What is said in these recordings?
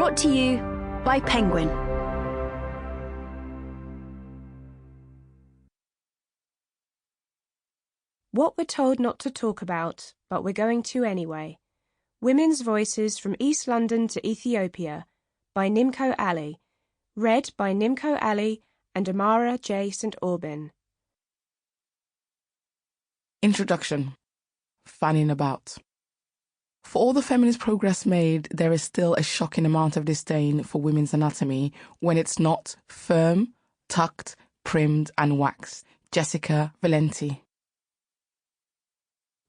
Brought to you by Penguin. What we're told not to talk about, but we're going to anyway. Women's Voices from East London to Ethiopia by Nimko Ali. Read by Nimko Ali and Amarah-Jae St. Aubyn. Introduction. Fanning about. For all the feminist progress made, there is still a shocking amount of disdain for women's anatomy when it's not firm, tucked, primmed and waxed. Jessica Valenti.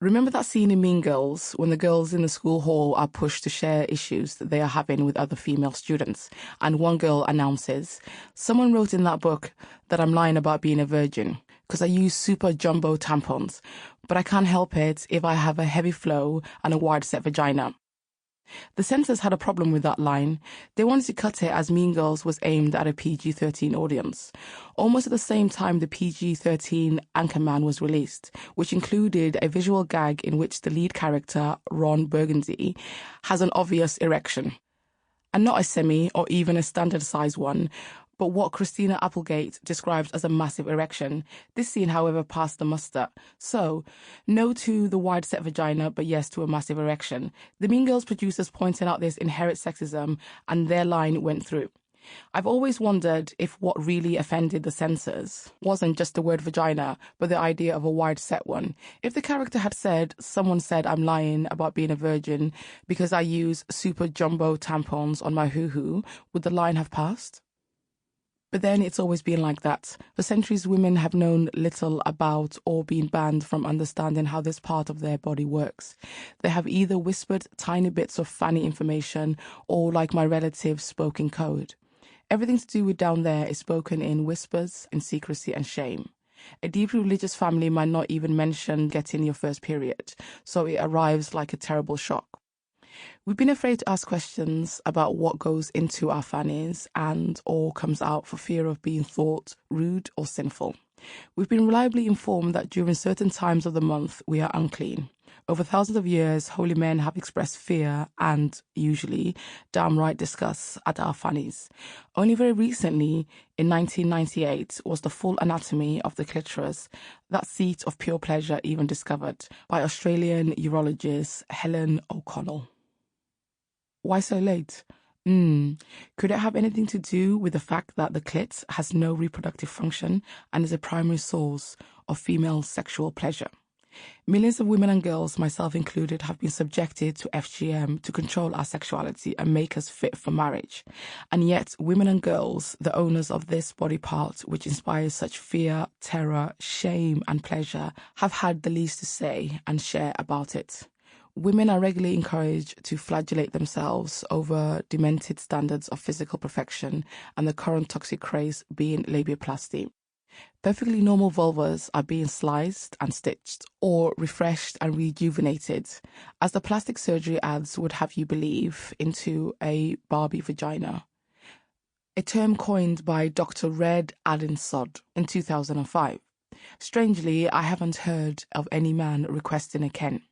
Remember that scene in Mean Girls when the girls in the school hall are pushed to share issues that they are having with other female students, and one girl announces, "Someone wrote in that book that I'm lying about being a virgin because I use super jumbo tampons, but I can't help it if I have a heavy flow and a wide set vagina." The censors had a problem with that line. They wanted to cut it as Mean Girls was aimed at a PG-13 audience. Almost at the same time, the PG-13 Anchorman was released, which included a visual gag in which the lead character, Ron Burgundy, has an obvious erection. And not a semi or even a standard-sized one, but what Christina Applegate describes as a massive erection. This scene, however, passed the muster. So, no to the wide-set vagina, but yes to a massive erection. The Mean Girls producers pointed out this inherent sexism, and their line went through. I've always wondered if what really offended the censors wasn't just the word vagina, but the idea of a wide-set one. If the character had said, "Someone said I'm lying about being a virgin because I use super jumbo tampons on my hoo-hoo," would the line have passed? But then it's always been like that. For centuries, women have known little about or been banned from understanding how this part of their body works. They have either whispered tiny bits of fanny information or, like my relatives, spoken code. Everything to do with down there is spoken in whispers, in secrecy and shame. A deeply religious family might not even mention getting your first period, so it arrives like a terrible shock. We've been afraid to ask questions about what goes into our fannies and or comes out for fear of being thought rude or sinful. We've been reliably informed that during certain times of the month we are unclean. Over thousands of years, holy men have expressed fear and, usually, downright disgust at our fannies. Only very recently, in 1998, was the full anatomy of the clitoris, that seat of pure pleasure, even discovered by Australian urologist Helen O'Connell. Why so late? Could it have anything to do with the fact that the clit has no reproductive function and is a primary source of female sexual pleasure? Millions of women and girls, myself included, have been subjected to FGM to control our sexuality and make us fit for marriage. And yet, women and girls, the owners of this body part, which inspires such fear, terror, shame and pleasure, have had the least to say and share about it. Women are regularly encouraged to flagellate themselves over demented standards of physical perfection and the current toxic craze being labiaplasty. Perfectly normal vulvas are being sliced and stitched or refreshed and rejuvenated, as the plastic surgery ads would have you believe, into a Barbie vagina. A term coined by Dr. Red Allinsod in 2005. Strangely, I haven't heard of any man requesting a Ken.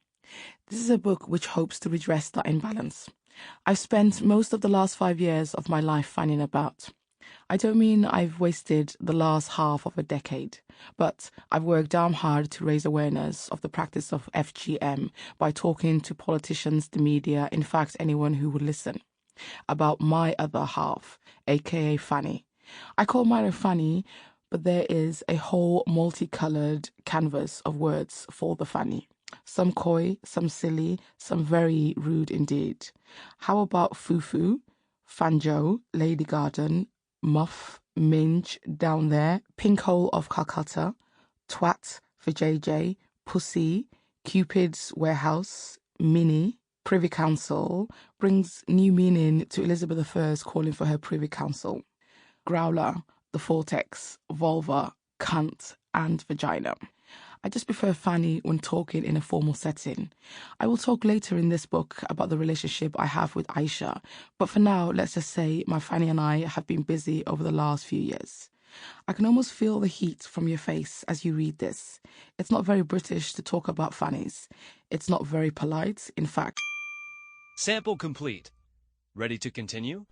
This is a book which hopes to redress that imbalance. I've spent most of the last 5 years of my life fanning about. I don't mean I've wasted the last half of a decade, but I've worked damn hard to raise awareness of the practice of FGM by talking to politicians, the media, in fact anyone who would listen, about my other half, aka Fanny. I call mine a Fanny, but there is a whole multicoloured canvas of words for the Fanny. Some coy, some silly, some very rude indeed. How about foo-foo, fanjo, lady garden, muff, minge, down there, pink hole of Calcutta, twat for JJ, pussy, Cupid's warehouse, mini, privy council, brings new meaning to Elizabeth I's calling for her privy council. Growler, the vortex, vulva, cunt, and vagina. I just prefer Fanny when talking in a formal setting. I will talk later in this book about the relationship I have with Aisha, but for now, let's just say my Fanny and I have been busy over the last few years. I can almost feel the heat from your face as you read this. It's not very British to talk about fannies. It's not very polite, in fact. Sample complete. Ready to continue?